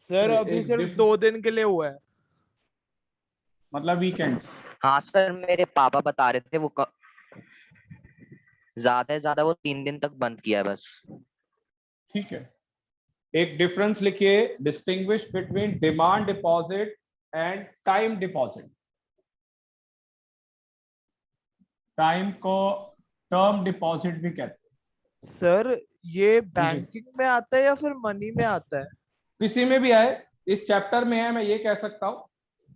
Sir अभी एक सिर्फ 2 दिन के लिए हुआ है। मतलब वीकेंड्स। हाँ सर, मेरे पापा बता रहे थे वो ज्यादा से ज्यादा वो 3 दिन तक बंद किया है बस। ठीक है, एक डिफरेंस लिखिए, distinguish between demand deposit and time deposit. Time को टर्म डिपॉजिट भी कहते हैं। सर ये हाँ जी, बैंकिंग में आता है या फिर मनी में आता है? किसी में भी आए, इस चैप्टर में है, मैं ये कह सकता हूं।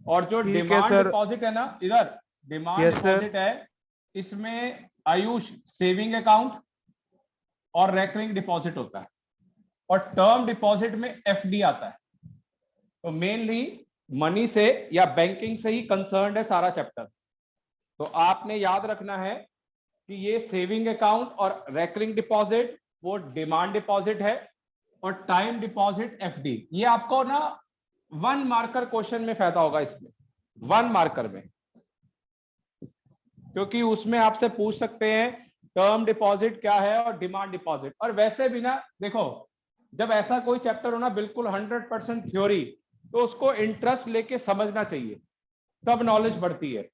और जो ठीक है डिमांड सर। डिपॉजिट है ना, इधर डिमांड यस सर। डिपॉजिट है, इसमें आयुष सेविंग अकाउंट और रेकरिंग डिपॉजिट होता है, और टर्म डिपॉजिट में एफडी आता है। तो मेनली मनी से या बैंकिंग से ही कंसर्न्ड है सारा चैप्टर। तो आपने याद रखना है कि ये सेविंग अकाउंट और रेकरिंग डिपॉजिट वो डिमांड डिपॉजिट है, और टाइम डिपॉजिट एफडी। ये आपको ना 1 मार्कर क्वेश्चन में फायदा होगा इसमें, 1 मार्कर में, क्योंकि उसमें आपसे पूछ सकते हैं टर्म डिपॉजिट क्या है और डिमांड डिपॉजिट। और वैसे भी ना देखो, जब ऐसा कोई चैप्टर हो ना बिल्कुल 100% थ्योरी, तो उसको इंटरेस्ट लेके समझना चाहिए, तब नॉलेज बढ़ती है।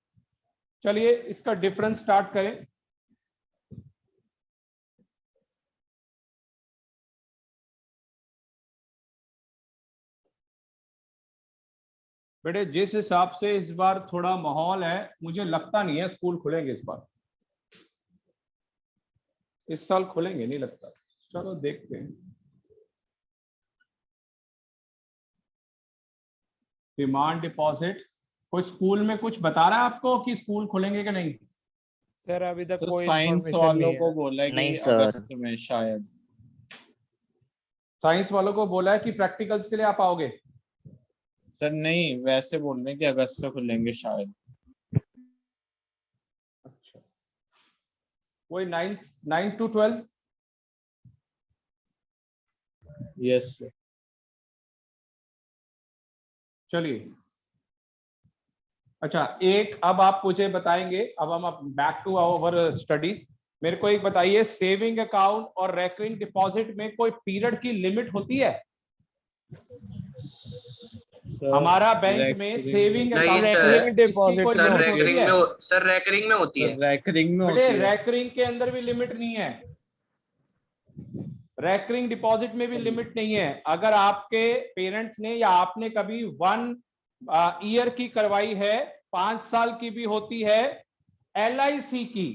चलिए इसका डिफरेंस स्टार्ट करें। बेटे जिस हिसाब से इस बार थोड़ा माहौल है, मुझे लगता नहीं है स्कूल खुलेंगे इस बार, इस साल खुलेंगे नहीं लगता। चलो देखते हैं। डिमांड डिपॉजिट, कोई स्कूल में कुछ बता रहा है आपको कि स्कूल खुलेंगे कि नहीं? सर अभी तक तो कोई साइंस इंफॉर्मेशन वालों नहीं को है। बोला है नहीं कि सर। अगस्त में शायद। साइंस वालों को बोला है कि प्रैक्टिकल्स के लिए आप आओगे। सर नहीं, वैसे बोल रहे हैं कि अगस्त से खुलेंगे शायद। अच्छा, वही 9 to 12। Yes sir. चलिए, अच्छा एक अब आप मुझे बताएंगे, अब हम बैक टू आवर स्टडीज। मेरे को एक बताइए, सेविंग अकाउंट और रेकरिंग डिपॉजिट में कोई पीरियड की लिमिट होती है? हमारा बैंक में सेविंग नहीं अकाउंट सर। है, रेकरिंग इसकी डिपॉजिट कोई में सर लिमिट होती है होती रैकरिंग है? में सर रैकरिंग में होती है। रैकरिंग में बेटे होती है। रैकरिंग के अंदर भी लिमिट नहीं है, रैकरिंग डिपॉजिट में भी लिमिट नहीं है। अगर आपके पेरेंट्स ने या आपने कभी 1 ईयर की करवाई है, 5 साल की भी होती है, LIC की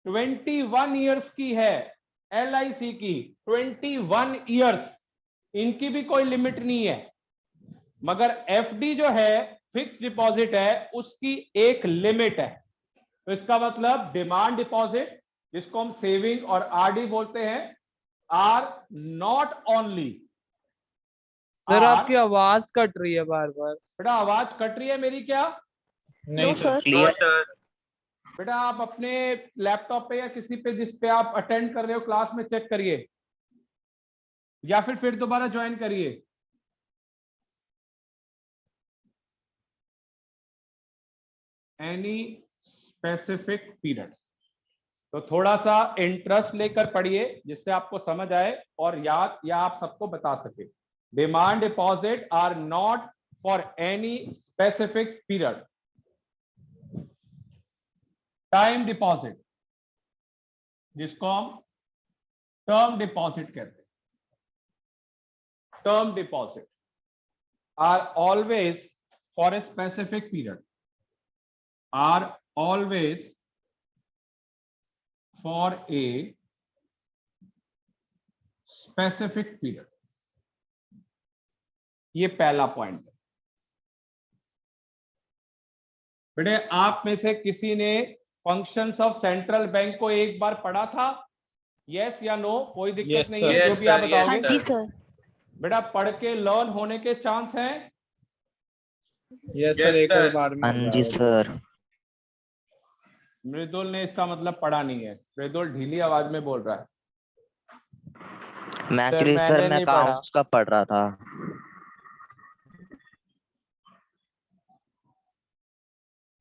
21 ईयर्स की है, LIC की 21 ईयर्स, इनकी भी कोई लिमिट नहीं है। मगर FD जो है, फिक्स डिपॉजिट है, उसकी एक लिमिट है। तो इसका मतलब डिमांड डिपॉजिट, जिसको हम सेविंग और RD बोलते हैं, आर नॉट ओनली। सर आपकी आवाज कट रही है बार बार। बेटा आवाज कट रही है मेरी क्या? नहीं सर। No sir. बेटा आप अपने लैपटॉप पे या किसी पे जिस पे आप अटेंड कर रहे हो क्लास में चेक करिए, या फिर दोबारा ज्वाइन करिए। एनी स्पेसिफिक पीरियड, तो थोड़ा सा इंटरेस्ट लेकर पढ़िए जिससे आपको समझ आए और याद या आप सबको बता सके। Demand deposit are not for any specific period. Time deposit, जिसको हम टर्म डिपॉजिट कहते हैं, term deposit are always for a specific period, are always for a specific period. ये पहला पॉइंट है। बेटे आप में से किसी ने फंक्शंस ऑफ सेंट्रल बैंक को एक बार पढ़ा था? यस या नो? कोई दिक्कत Yes, नहीं sir. है, जो Yes, भी आप sir. Yes, बताओगे। sir. जी सर। बेटा पढ़ के लर्न होने के चांस हैं? यस Yes, सर, एक sir. और बार में हो हाँ जी जाएगा। सर। मृदुल ने इसका मतलब पढ़ा नहीं है, मृदुल ढीली आवाज में बोल रहा है। मैं सर एक्चुअली मैंने सर मैं नहीं पढ़ा। अकाउंट्स का पढ़ रहा था।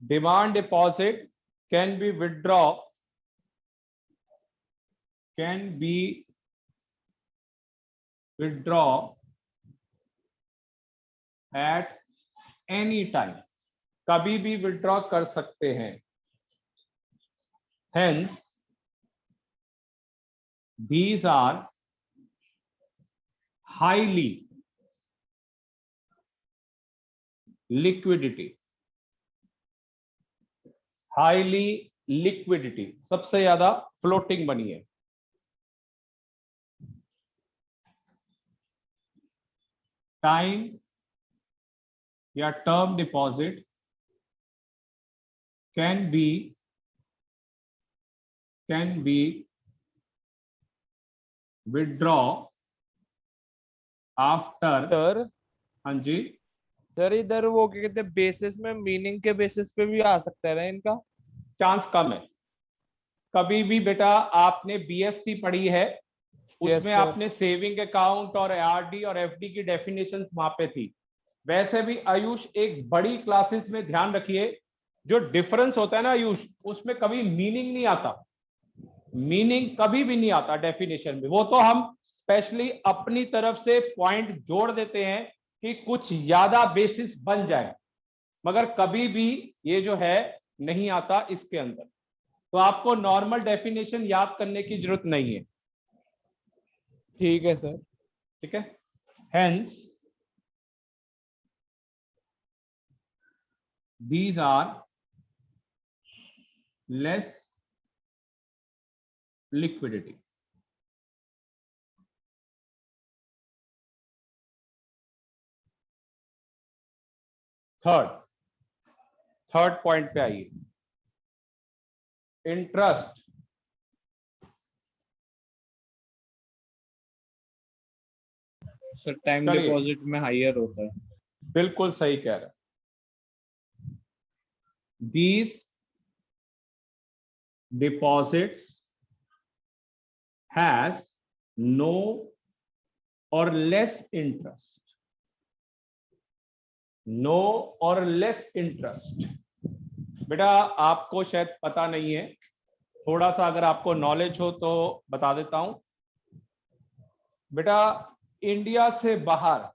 Demand deposit can be withdraw, can be withdraw at any time, कभी भी विड्रॉ कर सकते हैं। Hence these are highly liquidity सबसे ज्यादा फ्लोटिंग बनी है। टाइम या term deposit can be withdraw after. Sir हाँ जी सर, इधर वो क्या कहते हैं, बेसिस में, मीनिंग के बेसिस पे भी आ सकता है ना इनका? चांस कम है। कभी भी बेटा आपने बीएसटी पढ़ी है, उसमें sir. आपने सेविंग अकाउंट और आरडी और एफडी की डेफिनेशन वहां पे थी। वैसे भी आयुष एक बड़ी क्लासेस में ध्यान रखिए, जो डिफरेंस होता है ना आयुष, उसमें कभी मीनिंग नहीं आता, मीनिंग कभी भी नहीं आता डेफिनेशन में। वो तो हम स्पेशली अपनी तरफ से पॉइंट जोड़ देते हैं कि कुछ ज्यादा बेसिस बन जाए, मगर कभी भी ये जो है नहीं आता इसके अंदर। तो आपको नॉर्मल डेफिनेशन याद करने की जरूरत नहीं है। ठीक है सर। ठीक है। Hence these are less liquidity. Third point पे आइए, इंटरेस्ट। सर टाइम चलिए। डिपॉजिट में हायर होता है। बिल्कुल सही कह रहे हैं। These deposits has no or less interest. No or less interest. बेटा आपको शायद पता नहीं है, थोड़ा सा अगर आपको नॉलेज हो तो बता देता हूं। बेटा इंडिया से बाहर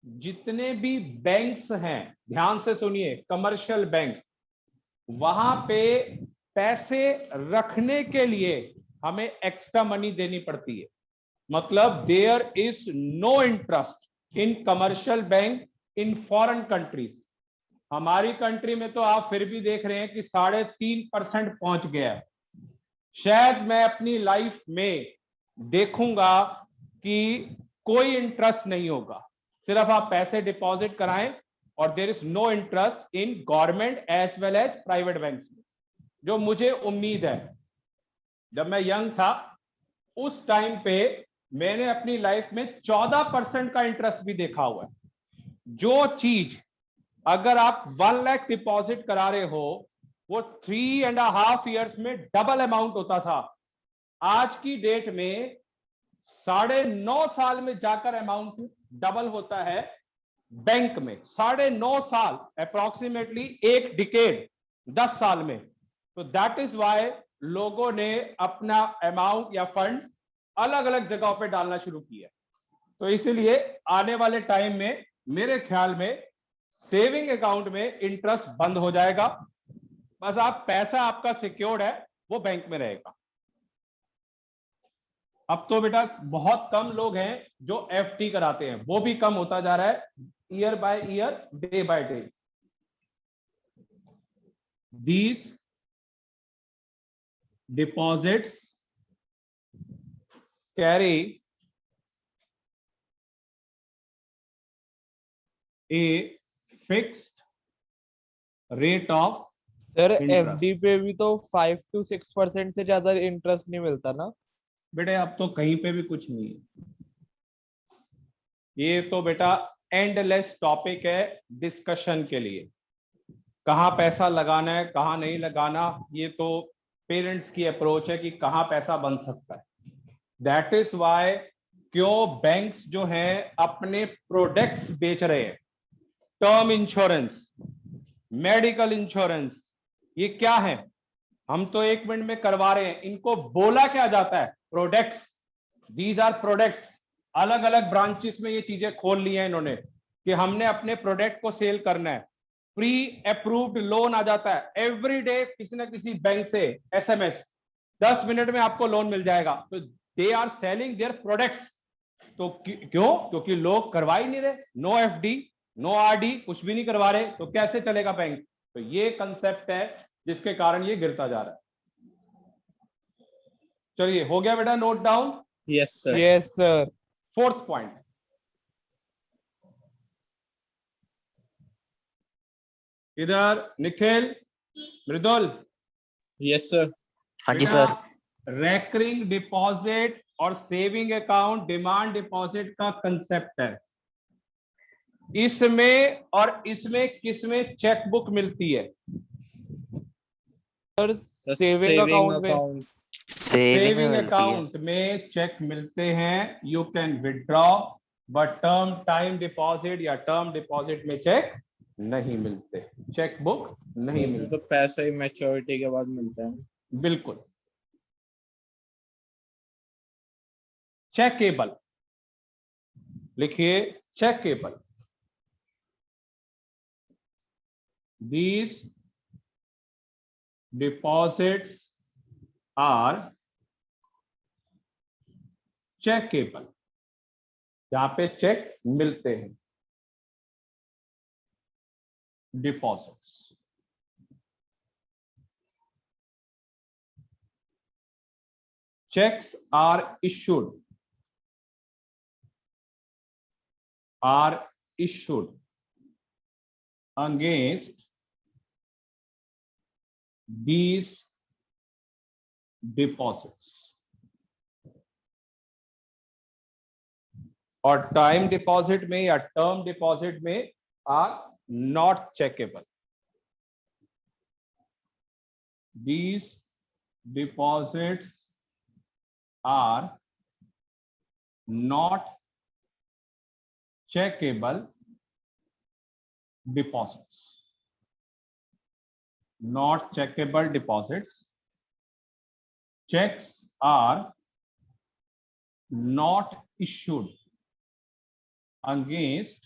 जितने भी बैंक्स हैं, ध्यान से सुनिए, कमर्शियल बैंक, वहां पे पैसे रखने के लिए हमें एक्स्ट्रा मनी देनी पड़ती है। मतलब there is no interest in commercial bank in foreign countries. हमारी कंट्री में तो आप फिर भी देख रहे हैं कि 3.5% पहुंच गया है। शायद मैं अपनी लाइफ में देखूंगा कि कोई इंटरेस्ट नहीं होगा, सिर्फ आप पैसे डिपॉजिट कराएं और there is no interest in government as well as private banks में। जो मुझे उम्मीद है, जब मैं यंग था उस टाइम पे मैंने अपनी लाइफ में 14% का इंटरेस्ट भी देखा हुआ है। जो चीज अगर आप 1 लाख डिपॉजिट करा रहे हो, वो 3.5 years में डबल अमाउंट होता था। आज की डेट में 9.5 साल में जाकर अमाउंट डबल होता है बैंक में। 9.5 साल, अप्रोक्सीमेटली 1 डिकेड, 10 साल में। तो दैट इज वाई लोगों ने अपना अमाउंट या फंड्स अलग अलग जगहों पे डालना शुरू किया। तो इसीलिए आने वाले टाइम में मेरे ख्याल में सेविंग अकाउंट में इंटरेस्ट बंद हो जाएगा। बस आप पैसा आपका सिक्योर्ड है, वो बैंक में रहेगा। अब तो बेटा बहुत कम लोग हैं जो एफडी कराते हैं, वो भी कम होता जा रहा है year by year, day by day. These deposits carry a fixed rate of sir interest. FD पे भी तो 5 to 6% से ज्यादा इंटरेस्ट नहीं मिलता ना? बेटे अब तो कहीं पे भी कुछ नहीं है। ये तो बेटा एंडलेस टॉपिक है डिस्कशन के लिए। कहाँ पैसा लगाना है, कहाँ नहीं लगाना, ये तो पेरेंट्स की अप्रोच है कि कहाँ पैसा बन सकता है। दैट इज वाई क्यों बैंक्स जो हैं अपने प्रोडक्ट्स बेच रहे हैं। टर्म इंश्योरेंस, मेडिकल इंश्योरेंस, ये क्या है? हम तो 1 मिनट में करवा रहे हैं, इनको बोला क्या जाता है? प्रोडक्ट्स। These are products. अलग अलग ब्रांचेस में ये चीजें खोल ली हैं इन्होंने। कि हमने अपने प्रोडक्ट को सेल करना है, प्री अप्रूव्ड लोन आ जाता है एवरी डे किसी ना किसी बैंक से एसएमएस, 10 मिनट में आपको लोन मिल जाएगा। तो they are selling their products. तो क्यों? क्योंकि लोग करवा ही नहीं रहे, नो एफडी नो आरडी, कुछ भी नहीं करवा रहे, तो कैसे चलेगा बैंक? तो ये कंसेप्ट है जिसके कारण ये गिरता जा रहा है। चलिए, हो गया बेटा note down? Yes sir. Yes sir. Fourth point, इधर निखिल, मृदुल। Yes sir. हाँ जी सर। रेकरिंग डिपॉजिट और सेविंग अकाउंट डिमांड डिपॉजिट का कंसेप्ट है। इसमें और इसमें किसमें चेकबुक मिलती है? सर सेविंग सेविंग अकाउंट में। अकाउंट। सेविंग में सेविंग मिलती है। अकाउंट में चेक मिलते हैं, you can withdraw, but term time deposit या टर्म डिपॉजिट में चेक नहीं मिलते, चेकबुक नहीं उसमें मिलती। तो पैसा ही मैच्योरिटी के बाद मिलता है। बिल्कुल। चेकेबल, लिखिए checkable. These deposits are checkable, जहां पे चेक मिलते हैं, deposits. checks are issued against these deposits, और टाइम डिपॉजिट में या टर्म डिपॉजिट में are not checkable. These deposits are not checkable deposits. Not checkable deposits. Checks are not issued against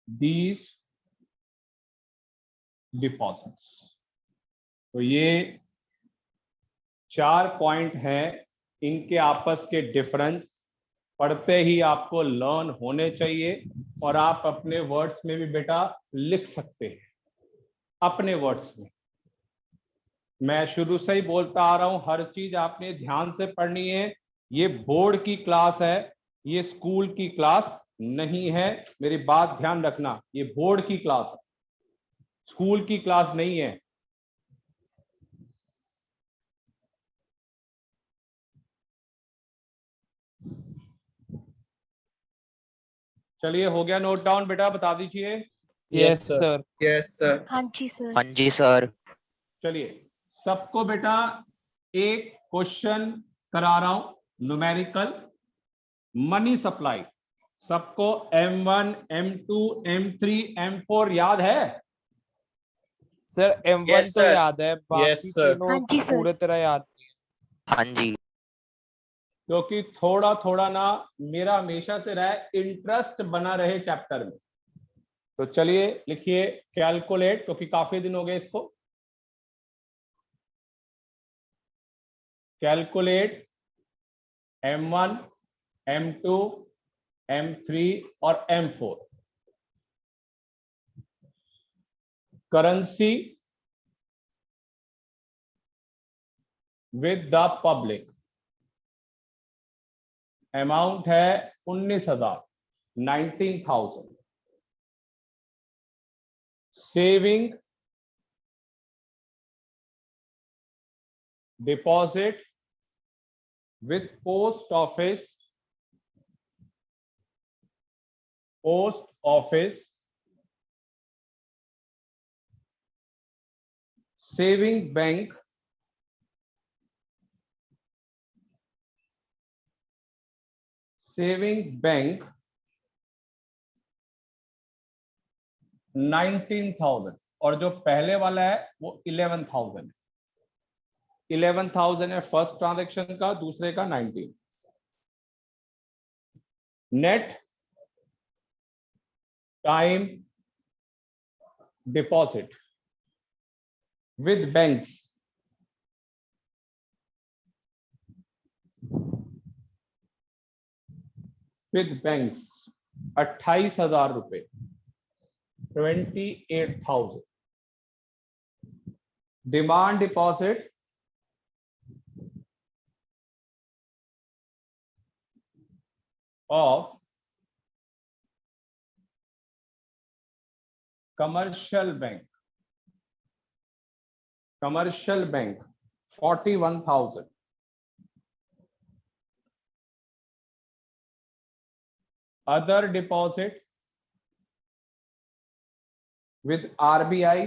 these deposits. तो ये 4 point हैं, इनके आपस के डिफरेंस पढ़ते ही आपको लर्न होने चाहिए, और आप अपने वर्ड्स में भी बेटा लिख सकते हैं, अपने वर्ड्स में। मैं शुरू से ही बोलता आ रहा हूं, हर चीज आपने ध्यान से पढ़नी है। ये बोर्ड की क्लास है, ये स्कूल की क्लास नहीं है, मेरी बात ध्यान रखना। ये बोर्ड की क्लास है, स्कूल की क्लास नहीं है। चलिए, हो गया नोट डाउन बेटा, बता दीजिए। Yes sir. Yes sir. हाँ जी सर। हाँ जी सर। चलिए, सबको बेटा एक क्वेश्चन करा रहा हूं, न्यूमेरिकल मनी सप्लाई। सबको M1 M2 M3 M4 याद है? सर M1 Yes, तो sir. याद है, बाकी sir. तीनों हाँ जी सर। पूरे तरह याद नहीं है। हाँ जी। क्योंकि थोड़ा थोड़ा ना मेरा हमेशा से रहा है इंटरेस्ट बना रहे चैप्टर में। तो चलिए लिखिए कैलकुलेट, क्योंकि काफी दिन हो गए इसको। कैलकुलेट M1 M2 M3 और M4 currency with the public. Amount है 19,000, 19,000। Saving deposit with post office, saving bank, saving bank 19,000, और जो पहले वाला है वो 11,000 है। 11,000 है फर्स्ट ट्रांजेक्शन का, दूसरे का 19। Net time deposit with banks with banks 28,000 रुपए, 28,000। Demand deposit of commercial bank 41,000। Other deposit with RBI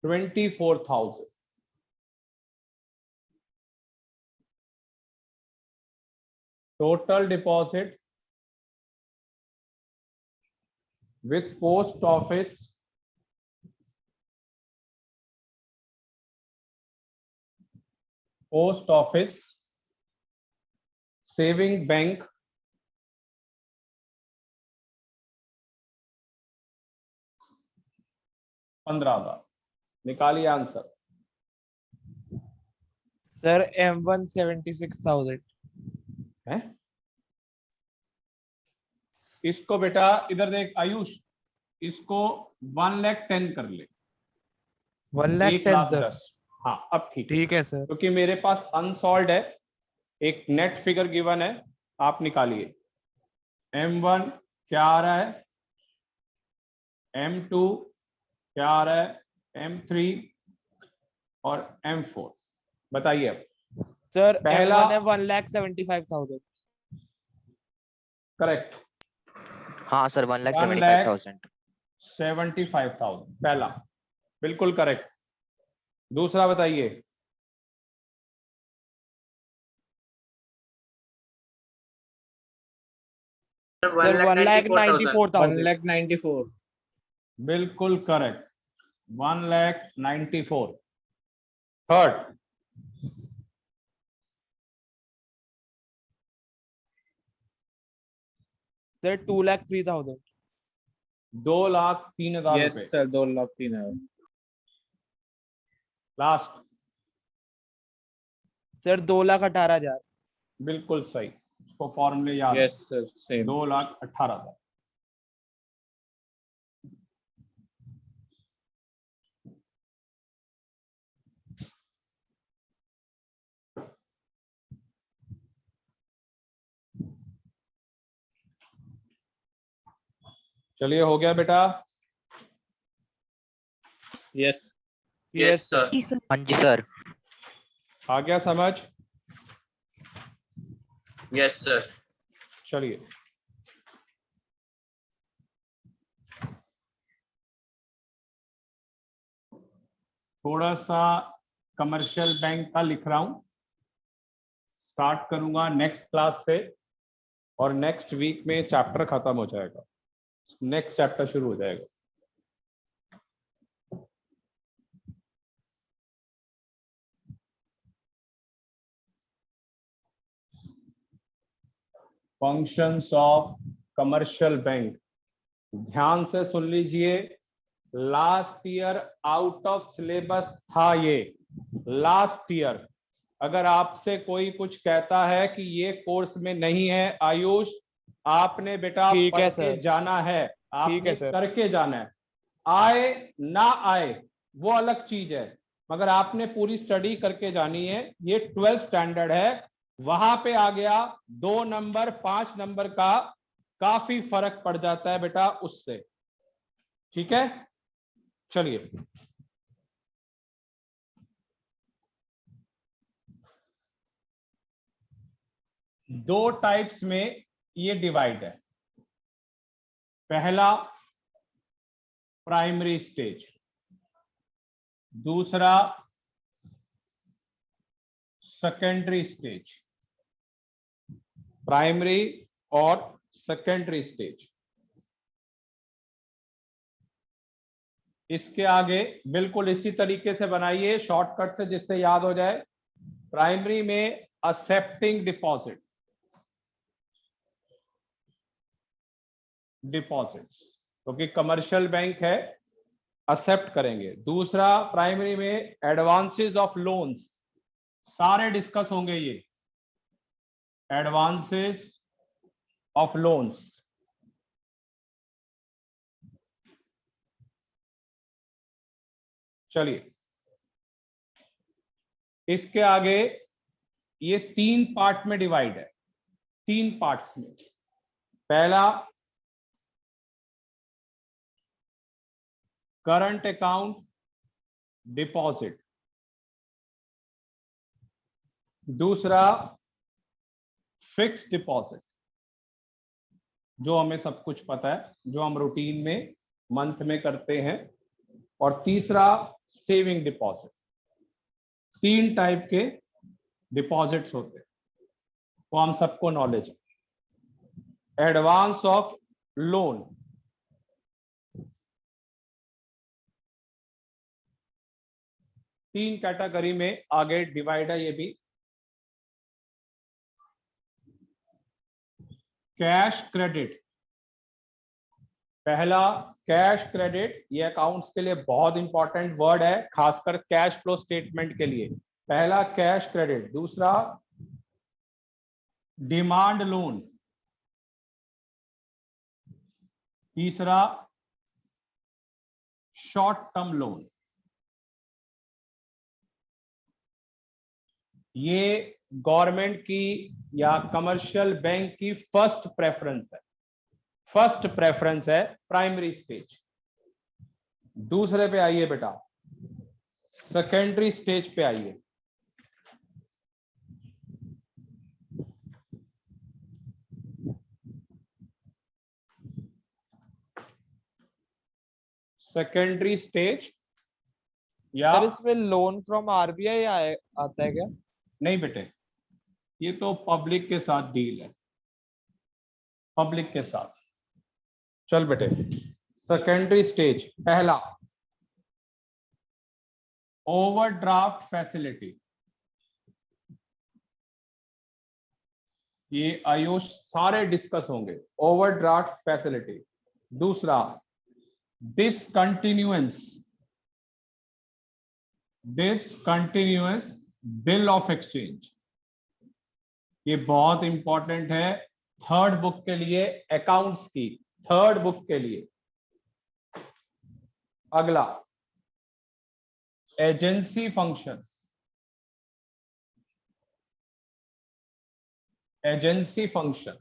24,000। Total deposit with post office 'saving bank' 15,000। निकालिए आंसर। सर M1 76,000 है इसको बेटा इधर देख आयुष, इसको 1,10,000 कर ले। 1,10,000 सर। 1,10,000। हाँ अब ठीक है सर। क्योंकि मेरे पास अनसॉल्व है, एक नेट फिगर गिवन है, आप निकालिए। M1 क्या आ रहा है, M2 क्या आ रहा है, M3 और M4 बताइए। अब सर पहला M1 है 1,75,000। करेक्ट। हाँ सर 1,75,000। 1,75,000 पहला बिल्कुल करेक्ट। दूसरा बताइए। सर 1,94,000। 1,94,000। बिल्कुल करेक्ट, 1,94,000। Third sir 2,03,000। 2,03,000 यस रुपए। सर 2,03,000। Last sir 2,18,000। बिल्कुल सही, इसको फॉर्मूले याद है। Yes sir same. 2,18,000। चलिए हो गया बेटा। Yes yes sir. हाँ जी सर। आ गया समझ। Yes sir. चलिए थोड़ा सा कमर्शियल बैंक का लिख रहा हूं, स्टार्ट करूंगा नेक्स्ट क्लास से, और नेक्स्ट वीक में चैप्टर खत्म हो जाएगा, नेक्स्ट चैप्टर शुरू हो जाएगा। फंक्शंस ऑफ कमर्शियल बैंक, ध्यान से सुन लीजिए। Last year out of syllabus था ये, लास्ट ईयर। अगर आपसे कोई कुछ कहता है कि ये कोर्स में नहीं है आयुष, आपने बेटा ठीक है पढ़ के सर। जाना है, ठीक है आपने सर। करके जाना है। आए ना आए वो अलग चीज है, मगर आपने पूरी स्टडी करके जानी है। ये 12th स्टैंडर्ड है, वहां पे आ गया 2 नंबर 5 नंबर का काफी फर्क पड़ जाता है बेटा उससे। ठीक है चलिए दो टाइप्स में ये डिवाइड है। पहला प्राइमरी स्टेज, दूसरा सेकेंडरी स्टेज। प्राइमरी और सेकेंडरी स्टेज। इसके आगे बिल्कुल इसी तरीके से बनाइए शॉर्टकट से, जिससे याद हो जाए। प्राइमरी में एक्सेप्टिंग डिपॉजिट, डिपॉजिट्स क्योंकि कमर्शियल बैंक है, एक्सेप्ट करेंगे। दूसरा, प्राइमरी में एडवांसेस ऑफ लोन्स, सारे डिस्कस होंगे ये एडवांसेस ऑफ लोन्स। चलिए, इसके आगे ये 3 पार्ट में डिवाइड है, 3 पार्ट्स में। पहला करंट अकाउंट डिपॉजिट, दूसरा फिक्स्ड डिपॉजिट जो हमें सब कुछ पता है, जो हम रूटीन में मंथ में करते हैं, और तीसरा सेविंग डिपॉजिट। 3 टाइप के डिपॉजिट्स होते हैं, वो हम सबको नॉलेज है। एडवांस ऑफ लोन, तीन कैटेगरी में आगे डिवाइड है ये भी। कैश क्रेडिट, पहला कैश क्रेडिट, ये अकाउंट्स के लिए बहुत इंपॉर्टेंट वर्ड है, खासकर कैश फ्लो स्टेटमेंट के लिए। पहला कैश क्रेडिट, दूसरा डिमांड लोन, तीसरा शॉर्ट टर्म लोन। ये गवर्नमेंट की या कमर्शियल बैंक की फर्स्ट प्रेफरेंस है, फर्स्ट प्रेफरेंस है प्राइमरी स्टेज। दूसरे पे आइए बेटा, सेकेंडरी स्टेज पे आइए। सेकेंडरी स्टेज या सर इसमें लोन फ्रॉम आरबीआई आता है क्या? नहीं बेटे, ये तो पब्लिक के साथ डील है, पब्लिक के साथ। चल बेटे, सेकेंडरी स्टेज, पहला ओवरड्राफ्ट फैसिलिटी, ये आयुष सारे डिस्कस होंगे, ओवरड्राफ्ट फैसिलिटी। दूसरा डिसकंटिन्यूएंस, डिसकंटिन्यूअस बिल ऑफ एक्सचेंज, ये बहुत इंपॉर्टेंट है थर्ड बुक के लिए, अकाउंट्स की थर्ड बुक के लिए। अगला एजेंसी फंक्शन, एजेंसी फंक्शन,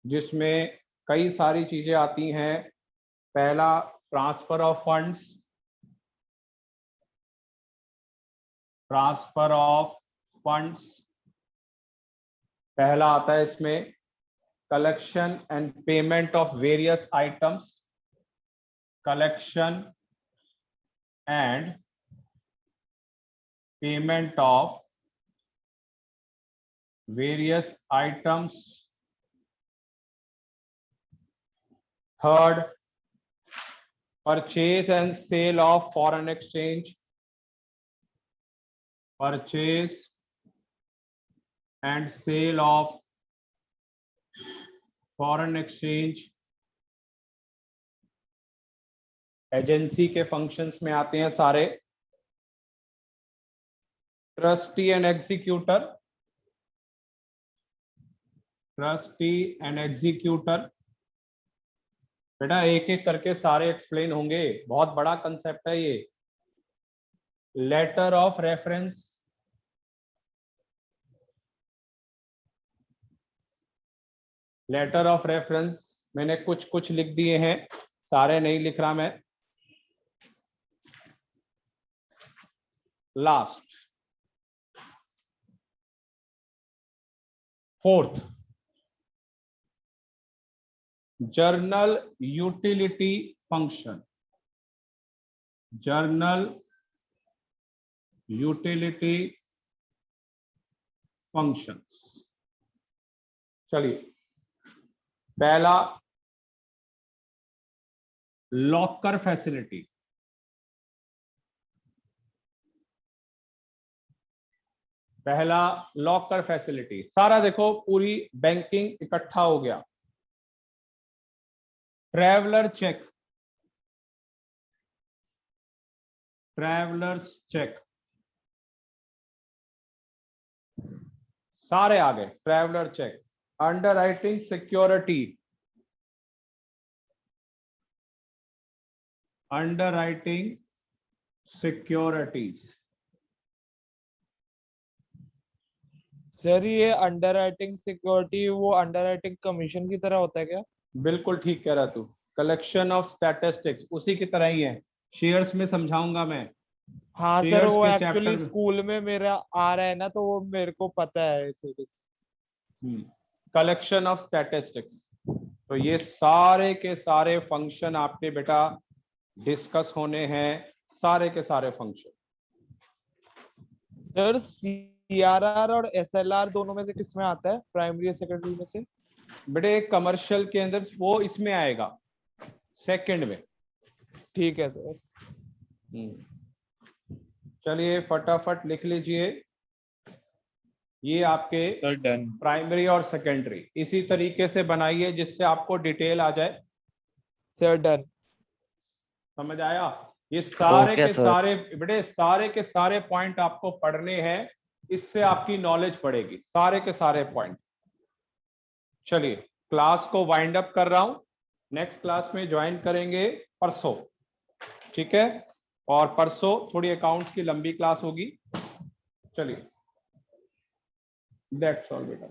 जिसमें कई सारी चीजें आती हैं। पहला transfer of funds, transfer of funds पहला आता है इसमें। Collection and payment of various items, collection and payment of various items. Third, purchase and sale of foreign exchange, purchase and sale of foreign exchange. Agency के functions में आते हैं सारे। Trustee and executor, trustee and executor, बेटा एक एक करके सारे एक्सप्लेन होंगे, बहुत बड़ा कंसेप्ट है ये। Letter of reference, letter of reference मैंने कुछ कुछ लिख दिए हैं, सारे नहीं लिख रहा मैं। Last, fourth, journal utility function, journal utility functions. चलिए, पहला लॉकर फैसिलिटी। पहला लॉकर फैसिलिटी, सारा देखो पूरी बैंकिंग इकट्ठा हो गया। ट्रैवलर चेक, ट्रैवलर्स चेक, सारे आ गए। Traveller cheque, underwriting security, underwriting securities. Sir ये अंडरराइटिंग सिक्योरिटी वो अंडरराइटिंग कमीशन की तरह होता है क्या? बिल्कुल ठीक कह रहा तू। कलेक्शन ऑफ स्टैटिस्टिक्स उसी की तरह ही है। शेयर्स में समझाऊंगा मैं। हाँ सर, शेयर्स वो के एक्चुअली चैप्टर स्कूल में मेरा आ रहा है ना, तो वो मेरे को पता है इसे। Collection of statistics. तो ये सारे के सारे फंक्शन आपके बेटा डिस्कस होने हैं, सारे के सारे फंक्शन। सर सीआरआर और एसएलआर दोनों में से किस में आता है, प्राइमरी या सेकेंडरी में से? बेटे कमर्शियल के अंदर वो इसमें आएगा, सेकंड में। ठीक है सर। चलिए फटाफट लिख लीजिए, ये आपके सर डन। प्राइमरी और सेकेंडरी इसी तरीके से बनाइए जिससे आपको डिटेल आ जाए। Sir done. समझ आया? ये सारे Okay, के sir. सारे बेटे सारे के सारे पॉइंट आपको पढ़ने हैं, इससे आपकी नॉलेज बढ़ेगी, सारे के सारे पॉइंट। चलिए क्लास को वाइंड अप कर रहा हूं, नेक्स्ट क्लास में ज्वाइन करेंगे परसों, ठीक है? और परसों थोड़ी अकाउंट्स की लंबी क्लास होगी। चलिए दैट्स ऑल बेटा।